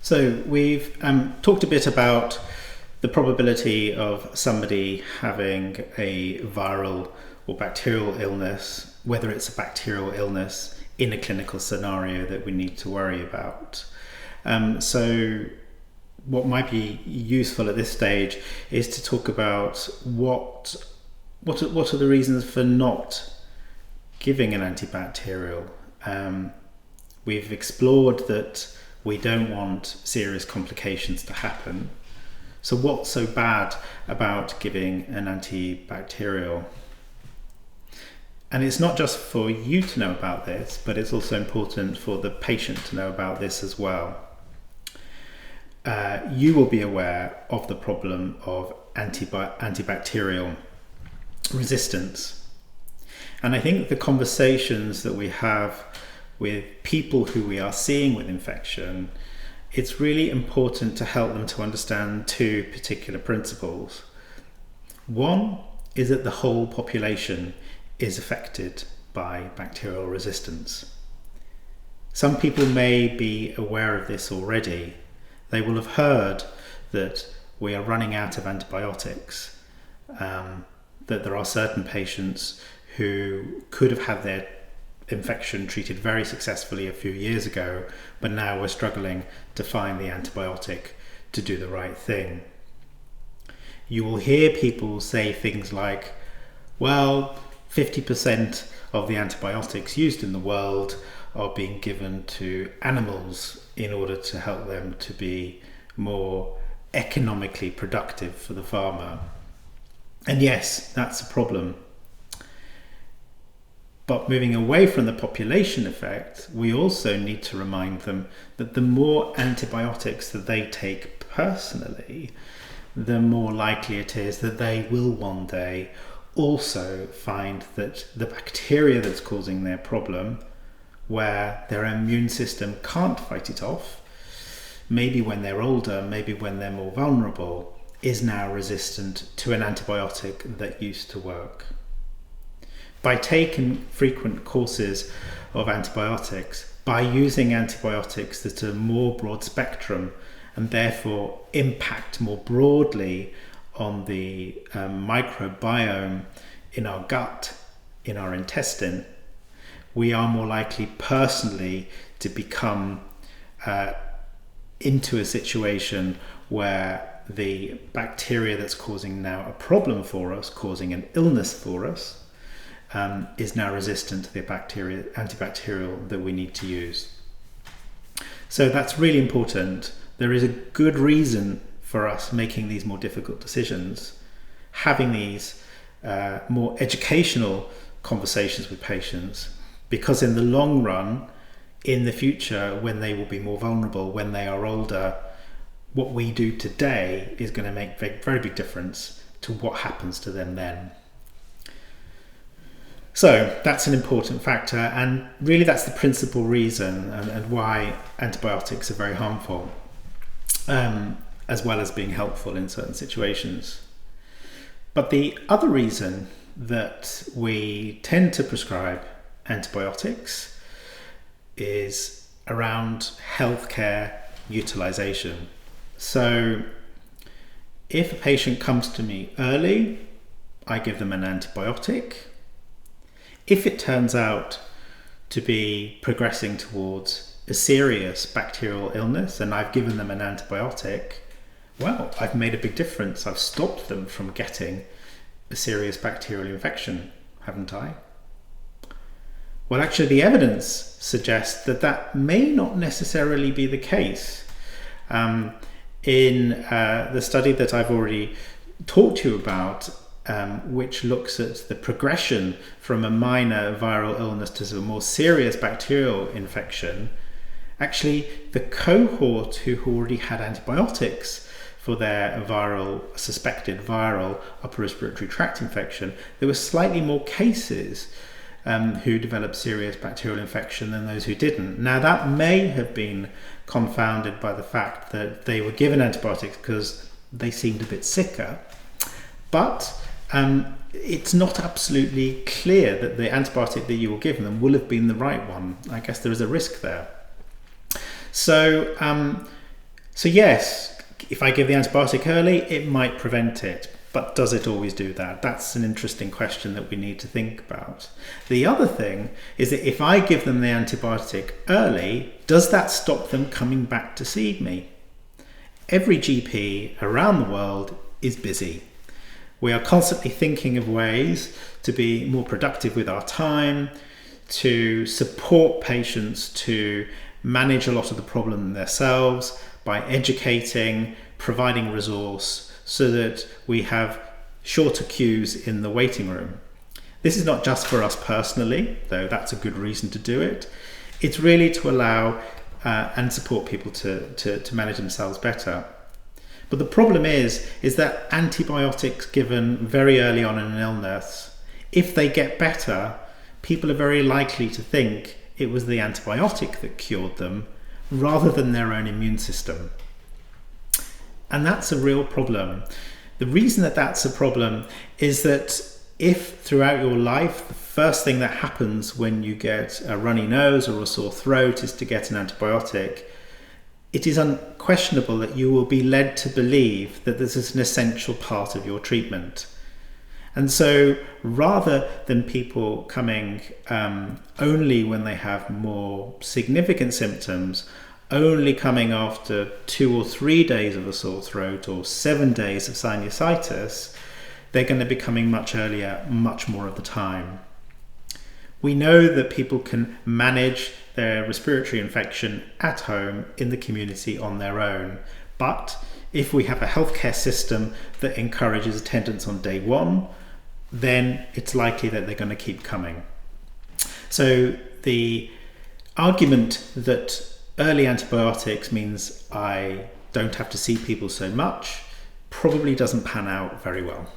So we've talked a bit about the probability of somebody having a viral or bacterial illness, whether it's a bacterial illness in a clinical scenario that we need to worry about. So what might be useful at this stage is to talk about what are the reasons for not giving an antibacterial. We've explored that we don't want serious complications to happen. So what's so bad about giving an antibacterial? And it's not just for you to know about this, but it's also important for the patient to know about this as well. You will be aware of the problem of antibacterial resistance. And I think the conversations that we have with people who we are seeing with infection, it's really important to help them to understand two particular principles. One is that the whole population is affected by bacterial resistance. Some people may be aware of this already. They will have heard that we are running out of antibiotics, that there are certain patients who could have had their infection treated very successfully a few years ago, but now we're struggling to find the antibiotic to do the right thing. You will hear people say things like, well, 50% of the antibiotics used in the world are being given to animals in order to help them to be more economically productive for the farmer. And yes, that's a problem. But moving away from the population effect, we also need to remind them that the more antibiotics that they take personally, the more likely it is that they will one day also find that the bacteria that's causing their problem, where their immune system can't fight it off, maybe when they're older, maybe when they're more vulnerable, is now resistant to an antibiotic that used to work. By taking frequent courses of antibiotics, by using antibiotics that are more broad spectrum and therefore impact more broadly on the microbiome in our gut, in our intestine, we are more likely personally to become into a situation where the bacteria that's causing now a problem for us, causing an illness for us, is now resistant to the antibacterial that we need to use. So that's really important. There is a good reason for us making these more difficult decisions, having these more educational conversations with patients, because in the long run, in the future, when they will be more vulnerable, when they are older, what we do today is going to make a very big difference to what happens to them then. So that's an important factor, and really that's the principal reason and why antibiotics are very harmful, as well as being helpful in certain situations. But the other reason that we tend to prescribe antibiotics is around healthcare utilization. So if a patient comes to me early, I give them an antibiotic. If it turns out to be progressing towards a serious bacterial illness and I've given them an antibiotic, well, I've made a big difference. I've stopped them from getting a serious bacterial infection, haven't I? Well, actually, the evidence suggests that that may not necessarily be the case. In the study that I've already talked to you about, which looks at the progression from a minor viral illness to a more serious bacterial infection, actually the cohort who already had antibiotics for their suspected viral upper respiratory tract infection, there were slightly more cases who developed serious bacterial infection than those who didn't. Now that may have been confounded by the fact that they were given antibiotics because they seemed a bit sicker, but it's not absolutely clear that the antibiotic that you were given them will have been the right one. I guess there is a risk there. So So yes, if I give the antibiotic early, it might prevent it. But does it always do that? That's an interesting question that we need to think about. The other thing is that if I give them the antibiotic early, does that stop them coming back to see me? Every GP around the world is busy. We are constantly thinking of ways to be more productive with our time, to support patients to manage a lot of the problem themselves by educating, providing resource so that we have shorter queues in the waiting room. This is not just for us personally, though that's a good reason to do it. It's really to allow and support people to manage themselves better. But the problem is that antibiotics given very early on in an illness, if they get better, people are very likely to think it was the antibiotic that cured them rather than their own immune system. And that's a real problem. The reason that that's a problem is that if throughout your life, the first thing that happens when you get a runny nose or a sore throat is to get an antibiotic, it is unquestionable that you will be led to believe that this is an essential part of your treatment. And so rather than people coming only when they have more significant symptoms, only coming after 2 or 3 days of a sore throat or 7 days of sinusitis, they're going to be coming much earlier, much more of the time. We know that people can manage their respiratory infection at home in the community on their own. But if we have a healthcare system that encourages attendance on day one, then it's likely that they're going to keep coming. So the argument that early antibiotics means I don't have to see people so much probably doesn't pan out very well.